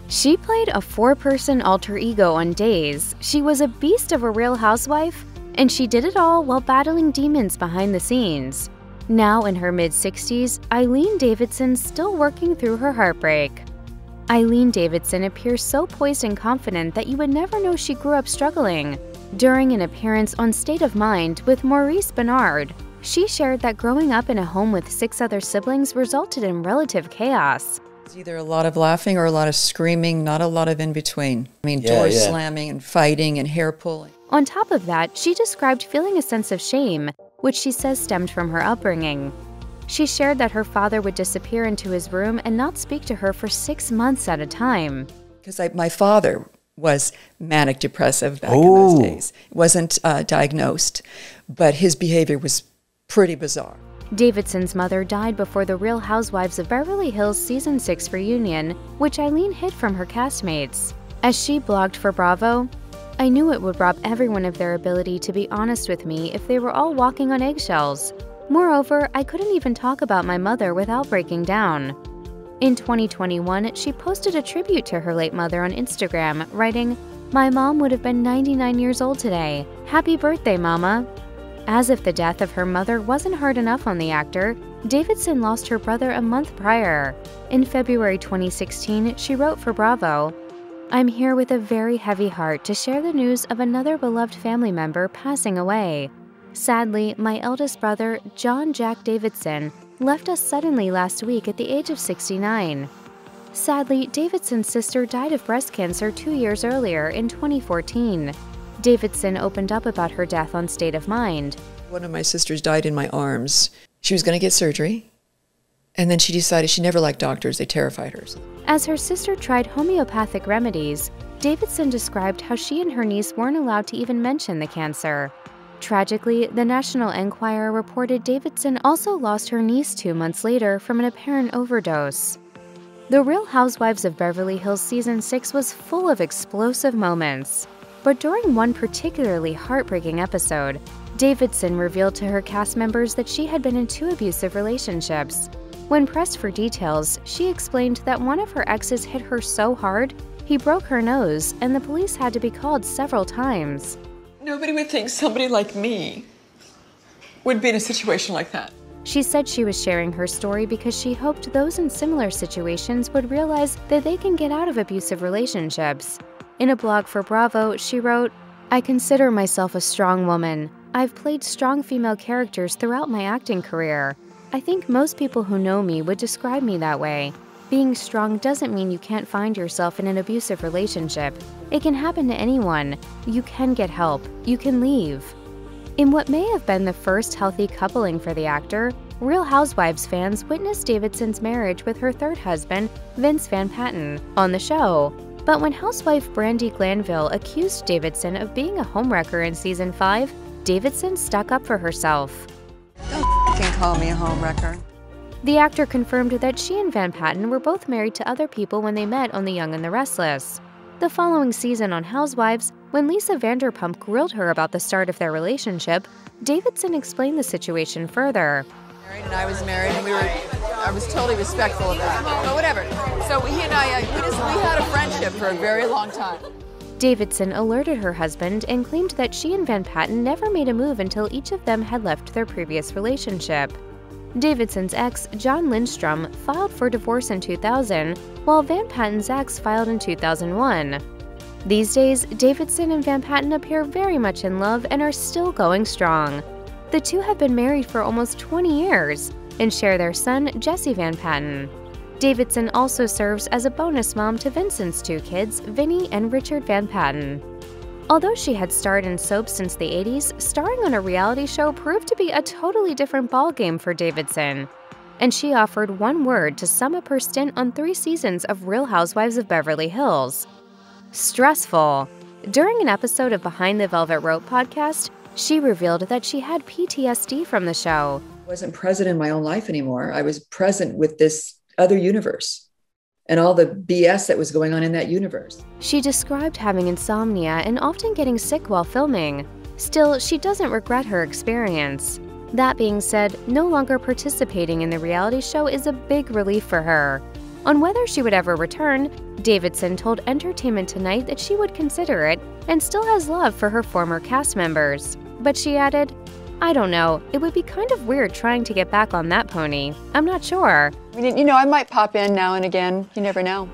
She played a four-person alter ego on days. She was a beast of a Real Housewife, and she did it all while battling demons behind the scenes. Now in her mid-60s, Eileen Davidson's still working through her heartbreak. Eileen Davidson appears so poised and confident that you would never know she grew up struggling. During an appearance on State of Mind with Maurice Benard, she shared that growing up in a home with 6 other siblings resulted in relative chaos. It's either a lot of laughing or a lot of screaming, not a lot of in between. I mean, doors slamming and fighting and hair pulling. On top of that, she described feeling a sense of shame, which she says stemmed from her upbringing. She shared that her father would disappear into his room and not speak to her for 6 months at a time. Because my father was manic depressive back in those days. Wasn't diagnosed, but his behavior was pretty bizarre. Davidson's mother died before the Real Housewives of Beverly Hills Season 6 reunion, which Eileen hid from her castmates. As she blogged for Bravo, "I knew it would rob everyone of their ability to be honest with me if they were all walking on eggshells. Moreover, I couldn't even talk about my mother without breaking down." In 2021, she posted a tribute to her late mother on Instagram, writing, "My mom would have been 99 years old today. Happy birthday, Mama." As if the death of her mother wasn't hard enough on the actor, Davidson lost her brother a month prior. In February 2016, she wrote for Bravo, "I'm here with a very heavy heart to share the news of another beloved family member passing away. Sadly, my eldest brother, John Jack Davidson, left us suddenly last week at the age of 69. Sadly, Davidson's sister died of breast cancer 2 years earlier in 2014. Davidson opened up about her death on State of Mind. One of my sisters died in my arms. She was going to get surgery, and then she decided she never liked doctors. They terrified her. As her sister tried homeopathic remedies, Davidson described how she and her niece weren't allowed to even mention the cancer. Tragically, the National Enquirer reported Davidson also lost her niece 2 months later from an apparent overdose. The Real Housewives of Beverly Hills Season 6 was full of explosive moments. But during one particularly heartbreaking episode, Davidson revealed to her cast members that she had been in 2 abusive relationships. When pressed for details, she explained that one of her exes hit her so hard, he broke her nose, and the police had to be called several times. Nobody would think somebody like me would be in a situation like that. She said she was sharing her story because she hoped those in similar situations would realize that they can get out of abusive relationships. In a blog for Bravo, she wrote, "I consider myself a strong woman. I've played strong female characters throughout my acting career. I think most people who know me would describe me that way. Being strong doesn't mean you can't find yourself in an abusive relationship. It can happen to anyone. You can get help. You can leave." In what may have been the first healthy coupling for the actor, Real Housewives fans witnessed Davidson's marriage with her third husband, Vince Van Patten, on the show. But when housewife Brandi Glanville accused Davidson of being a homewrecker in Season 5, Davidson stuck up for herself. Don't f***ing call me a homewrecker. The actor confirmed that she and Van Patten were both married to other people when they met on The Young and the Restless. The following season on Housewives, when Lisa Vanderpump grilled her about the start of their relationship, Davidson explained the situation further. And I was married, and I was totally respectful of that. But whatever. So he and I, we had a friendship for a very long time. Davidson alerted her husband and claimed that she and Van Patten never made a move until each of them had left their previous relationship. Davidson's ex, John Lindstrom, filed for divorce in 2000, while Van Patten's ex filed in 2001. These days, Davidson and Van Patten appear very much in love and are still going strong. The two have been married for almost 20 years and share their son, Jesse Van Patten. Davidson also serves as a bonus mom to Vincent's 2 kids, Vinny and Richard Van Patten. Although she had starred in soaps since the 80s, starring on a reality show proved to be a totally different ballgame for Davidson. And she offered one word to sum up her stint on 3 seasons of Real Housewives of Beverly Hills: stressful. During an episode of Behind the Velvet Rope podcast, she revealed that she had PTSD from the show. I wasn't present in my own life anymore. I was present with this other universe and all the BS that was going on in that universe. She described having insomnia and often getting sick while filming. Still, she doesn't regret her experience. That being said, no longer participating in the reality show is a big relief for her. On whether she would ever return, Davidson told Entertainment Tonight that she would consider it and still has love for her former cast members. But she added, "I don't know, it would be kind of weird trying to get back on that pony. I'm not sure." I mean, you know, I might pop in now and again. You never know.